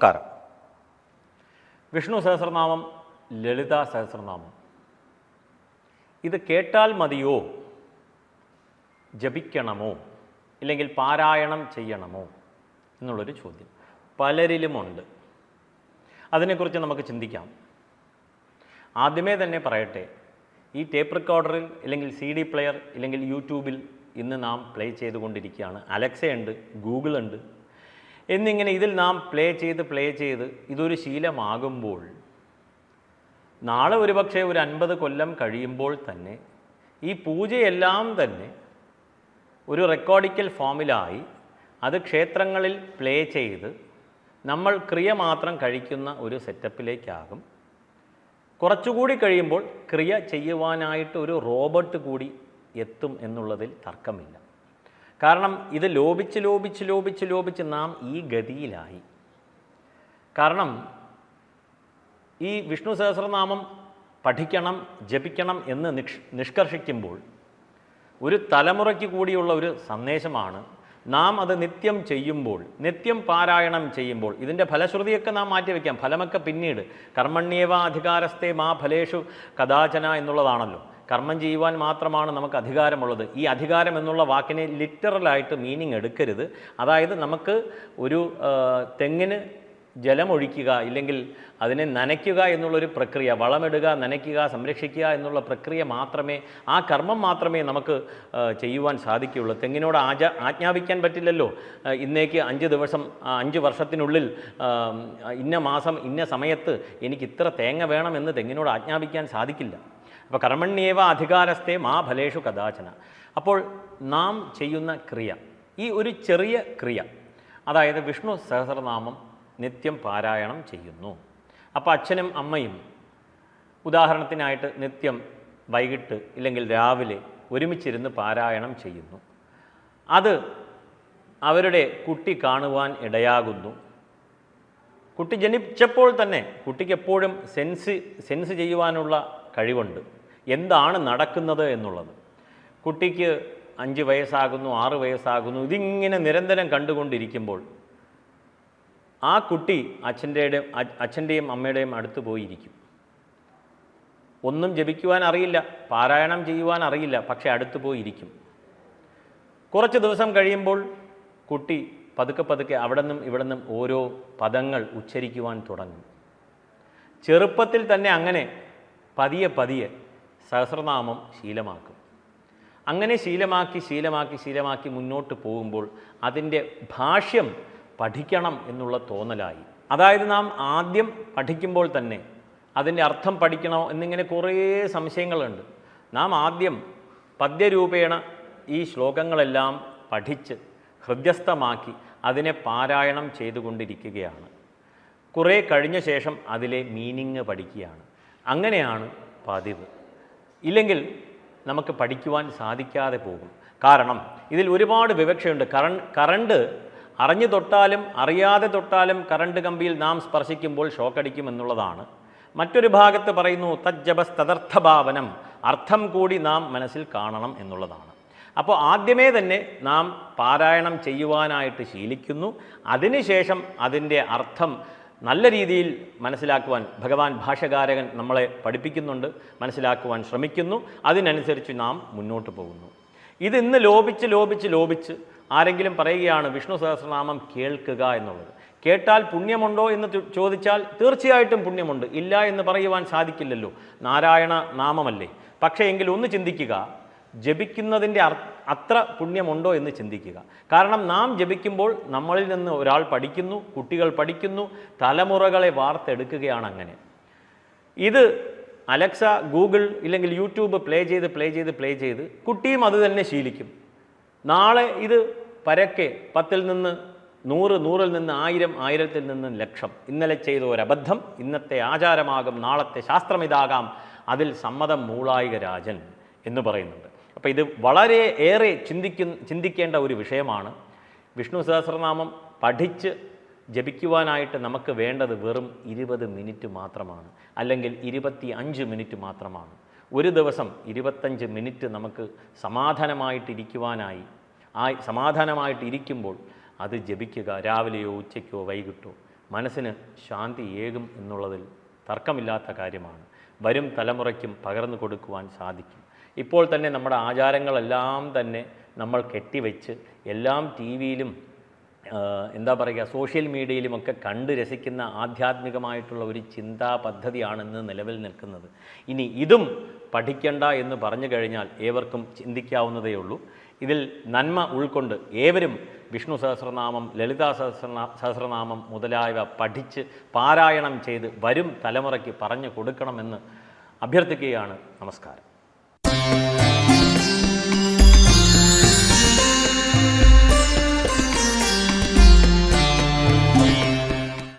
നമസ്കാരം. വിഷ്ണു സഹസ്രനാമം, ലളിതാ സഹസ്രനാമം, ഇത് കേട്ടാൽ മതിയോ, ജപിക്കണമോ, ഇല്ലെങ്കിൽ പാരായണം ചെയ്യണമോ എന്നുള്ളൊരു ചോദ്യം പലരിലുമുണ്ട്. അതിനെക്കുറിച്ച് നമുക്ക് ചിന്തിക്കാം. ആദ്യമേ തന്നെ പറയട്ടെ, ഈ ടേപ്പ് റെക്കോർഡറിൽ ഇല്ലെങ്കിൽ CD പ്ലെയർ ഇല്ലെങ്കിൽ യൂട്യൂബിൽ ഇന്ന് നാം പ്ലേ ചെയ്തുകൊണ്ടിരിക്കുകയാണ്. അലക്സയുണ്ട്, ഗൂഗിളുണ്ട് എന്നിങ്ങനെ ഇതിൽ നാം പ്ലേ ചെയ്ത് ഇതൊരു ശീലമാകുമ്പോൾ നാളെ ഒരുപക്ഷെ ഒരു 50 കൊല്ലം കഴിയുമ്പോൾ തന്നെ ഈ പൂജയെല്ലാം തന്നെ ഒരു റെക്കോർഡിക്കൽ ഫോമിലായി അത് ക്ഷേത്രങ്ങളിൽ പ്ലേ ചെയ്ത് നമ്മൾ ക്രിയ മാത്രം കഴിക്കുന്ന ഒരു സെറ്റപ്പിലേക്കാകും. കുറച്ചുകൂടി കഴിയുമ്പോൾ ക്രിയ ചെയ്യുവാനായിട്ട് ഒരു റോബോട്ട് കൂടി എത്തും എന്നുള്ളതിൽ തർക്കമില്ല. കാരണം ഇത് ലോപിച്ച് നാം ഈ ഗതിയിലായി. കാരണം ഈ വിഷ്ണു സഹസ്രനാമം പഠിക്കണം, ജപിക്കണം എന്ന് നിഷ്കർഷിക്കുമ്പോൾ ഒരു തലമുറയ്ക്ക് കൂടിയുള്ള ഒരു സന്ദേശമാണ്. നാം അത് നിത്യം ചെയ്യുമ്പോൾ, നിത്യം പാരായണം ചെയ്യുമ്പോൾ ഇതിൻ്റെ ഫലശ്രുതിയൊക്കെ നാം മാറ്റിവെക്കാം. ഫലമൊക്കെ പിന്നീട്. കർമ്മണ്യേവ അധികാരസ്ഥേ മാ ഫലേഷു കഥാചന എന്നുള്ളതാണല്ലോ. കർമ്മം ചെയ്യുവാൻ മാത്രമാണ് നമുക്ക് അധികാരമുള്ളത്. ഈ അധികാരം എന്നുള്ള വാക്കിനെ ലിറ്ററലായിട്ട് മീനിങ് എടുക്കരുത്. അതായത് നമുക്ക് ഒരു തെങ്ങിന് ജലമൊഴിക്കുക ഇല്ലെങ്കിൽ അതിനെ നനയ്ക്കുക എന്നുള്ളൊരു പ്രക്രിയ, വളമിടുക, നനയ്ക്കുക, സംരക്ഷിക്കുക എന്നുള്ള പ്രക്രിയ മാത്രമേ, ആ കർമ്മം മാത്രമേ നമുക്ക് ചെയ്യുവാൻ സാധിക്കുകയുള്ളൂ. തെങ്ങിനോട് ആജ്ഞാപിക്കാൻ പറ്റില്ലല്ലോ, ഇന്നേക്ക് 5 ദിവസം 5 വർഷത്തിനുള്ളിൽ ഇന്ന മാസം ഇന്ന സമയത്ത് എനിക്ക് ഇത്ര തേങ്ങ വേണമെന്ന് തെങ്ങിനോട് ആജ്ഞാപിക്കാൻ സാധിക്കില്ല. അപ്പോൾ കർമ്മണ്യേവ അധികാരസ്ഥേ മാ ഫലേഷു കഥാചന. അപ്പോൾ നാം ചെയ്യുന്ന ക്രിയ, ഈ ഒരു ചെറിയ ക്രിയ, അതായത് വിഷ്ണു സഹസ്രനാമം നിത്യം പാരായണം ചെയ്യുന്നു. അപ്പോൾ അച്ഛനും അമ്മയും ഉദാഹരണത്തിനായിട്ട് നിത്യം വൈകിട്ട് ഇല്ലെങ്കിൽ രാവിലെ ഒരുമിച്ചിരുന്ന് പാരായണം ചെയ്യുന്നു. അത് അവരുടെ കുട്ടി കാണുവാൻ ഇടയാകുന്നു. കുട്ടി ജനിച്ചപ്പോൾ തന്നെ കുട്ടിക്ക് എപ്പോഴും സെൻസ് ചെയ്യുവാനുള്ള കഴിവുണ്ട്, എന്താണ് നടക്കുന്നത് എന്നുള്ളത്. കുട്ടിക്ക് 5 വയസ്സാകുന്നു, 6 വയസ്സാകുന്നു, ഇതിങ്ങനെ നിരന്തരം കണ്ടുകൊണ്ടിരിക്കുമ്പോൾ ആ കുട്ടി അച്ഛൻ്റെയും അമ്മയുടെയും അടുത്ത് പോയിരിക്കും. ഒന്നും ജപിക്കുവാൻ അറിയില്ല, പാരായണം ചെയ്യുവാൻ അറിയില്ല, പക്ഷേ അടുത്ത് പോയിരിക്കും. കുറച്ച് ദിവസം കഴിയുമ്പോൾ കുട്ടി പതുക്കെ അവിടെ നിന്നും ഇവിടെ നിന്നും ഓരോ പദങ്ങൾ ഉച്ചരിക്കുവാൻ തുടങ്ങും. ചെറുപ്പത്തിൽ തന്നെ അങ്ങനെ പതിയെ സഹസ്രനാമം ശീലമാക്കും. അങ്ങനെ ശീലമാക്കി മുന്നോട്ട് പോകുമ്പോൾ അതിൻ്റെ ഭാഷ്യം പഠിക്കണം എന്നുള്ള തോന്നലായി. അതായത് നാം ആദ്യം പഠിക്കുമ്പോൾ തന്നെ അതിൻ്റെ അർത്ഥം പഠിക്കണോ എന്നിങ്ങനെ കുറേ സംശയങ്ങളുണ്ട്. നാം ആദ്യം പദ്യരൂപേണ ഈ ശ്ലോകങ്ങളെല്ലാം പഠിച്ച് ഹൃദ്യസ്ഥമാക്കി അതിനെ പാരായണം ചെയ്തുകൊണ്ടിരിക്കുകയാണ്. കുറേ കഴിഞ്ഞ ശേഷം അതിലെ മീനിങ് പഠിക്കുകയാണ്. അങ്ങനെയാണ് പതിവ്. ഇല്ലെങ്കിൽ നമുക്ക് പഠിക്കുവാൻ സാധിക്കാതെ പോകും. കാരണം ഇതിൽ ഒരുപാട് വിവക്ഷയുണ്ട്. കറണ്ട് അറിഞ്ഞു തൊട്ടാലും അറിയാതെ തൊട്ടാലും കറണ്ട് കമ്പിയിൽ നാം സ്പർശിക്കുമ്പോൾ ഷോക്കടിക്കും എന്നുള്ളതാണ്. മറ്റൊരു ഭാഗത്ത് പറയുന്നു തജ്ജപസ്തദർത്ഥഭാവനം, അർത്ഥം കൂടി നാം മനസ്സിൽ കാണണം എന്നുള്ളതാണ്. അപ്പോൾ ആദ്യമേ തന്നെ നാം പാരായണം ചെയ്യുവാനായിട്ട് ശീലിക്കുന്നു. അതിനുശേഷം അതിൻ്റെ അർത്ഥം നല്ല രീതിയിൽ മനസ്സിലാക്കുവാൻ ഭഗവാൻ ഭാഷ്യകാരകൻ നമ്മളെ പഠിപ്പിക്കുന്നുണ്ട്, മനസ്സിലാക്കുവാൻ ശ്രമിക്കുന്നു. അതിനനുസരിച്ച് നാം മുന്നോട്ട് പോകുന്നു. ഇത് ഇന്ന് ലോപിച്ച് ആരെങ്കിലും പറയുകയാണ് വിഷ്ണു സഹസ്രനാമം കേൾക്കുക എന്നുള്ളത്. കേട്ടാൽ പുണ്യമുണ്ടോ എന്ന് ചോദിച്ചാൽ തീർച്ചയായിട്ടും പുണ്യമുണ്ട്. ഇല്ല എന്ന് പറയുവാൻ സാധിക്കില്ലല്ലോ, നാരായണ നാമമല്ലേ. പക്ഷേ എങ്കിൽ ഒന്ന് ചിന്തിക്കുക, ജപിക്കുന്നതിൻ്റെ അത്ര പുണ്യമുണ്ടോ എന്ന് ചിന്തിക്കുക. കാരണം നാം ജപിക്കുമ്പോൾ നമ്മളിൽ നിന്ന് ഒരാൾ പഠിക്കുന്നു, കുട്ടികൾ പഠിക്കുന്നു, തലമുറകളെ വാർത്തെടുക്കുകയാണ്. അങ്ങനെ ഇത് അലക്സ, ഗൂഗിൾ ഇല്ലെങ്കിൽ യൂട്യൂബ് പ്ലേ ചെയ്ത് കുട്ടിയും അത് തന്നെ ശീലിക്കും. നാളെ ഇത് പരക്കെ 10-ൽ നിന്ന് 100, 100-ൽ നിന്ന് 1000, 1000-ൽ നിന്ന് 1,00,000. ഇന്നലെ ചെയ്ത ഒരബദ്ധം ഇന്നത്തെ ആചാരമാകും, നാളത്തെ ശാസ്ത്രമിതാകാം, അതിൽ സമ്മതം മൂളായിക രാജൻ എന്ന് പറയുന്നുണ്ട്. അപ്പോൾ ഇത് വളരെ ഏറെ ചിന്തിക്കേണ്ട ഒരു വിഷയമാണ്. വിഷ്ണു സഹസ്രനാമം പഠിച്ച് ജപിക്കുവാനായിട്ട് നമുക്ക് വേണ്ടത് വെറും 20 മിനിറ്റ് മാത്രമാണ്, അല്ലെങ്കിൽ 25 മിനിറ്റ് മാത്രമാണ്. ഒരു ദിവസം 25 മിനിറ്റ് നമുക്ക് സമാധാനമായിട്ടിരിക്കുവാനായി സമാധാനമായിട്ടിരിക്കുമ്പോൾ അത് ജപിക്കുക. രാവിലെയോ ഉച്ചയ്ക്കോ വൈകിട്ടോ മനസ്സിന് ശാന്തി ഏകും എന്നുള്ളതിൽ തർക്കമില്ലാത്ത കാര്യമാണ്. വരും തലമുറയ്ക്കും പകർന്നു കൊടുക്കുവാൻ സാധിക്കും. ഇപ്പോൾ തന്നെ നമ്മുടെ ആചാരങ്ങളെല്ലാം തന്നെ നമ്മൾ കെട്ടിവെച്ച് എല്ലാം ടി വിയിലും എന്താ പറയുക, സോഷ്യൽ മീഡിയയിലുമൊക്കെ കണ്ട് രസിക്കുന്ന ആധ്യാത്മികമായിട്ടുള്ള ഒരു ചിന്താ പദ്ധതിയാണെന്ന് നിലവിൽ നിൽക്കുന്നത്. ഇനി ഇതും പഠിക്കണ്ട എന്ന് പറഞ്ഞു കഴിഞ്ഞാൽ ഏവർക്കും ചിന്തിക്കാവുന്നതേ ഉള്ളൂ. ഇതിൽ നന്മ ഉൾക്കൊണ്ട് ഏവരും വിഷ്ണു സഹസ്രനാമം, ലളിതാ സഹസ്രനാമം മുതലായവ പഠിച്ച് പാരായണം ചെയ്ത് വരും തലമുറയ്ക്ക് പറഞ്ഞു കൊടുക്കണമെന്ന് അഭ്യർത്ഥിക്കുകയാണ്. നമസ്കാരം.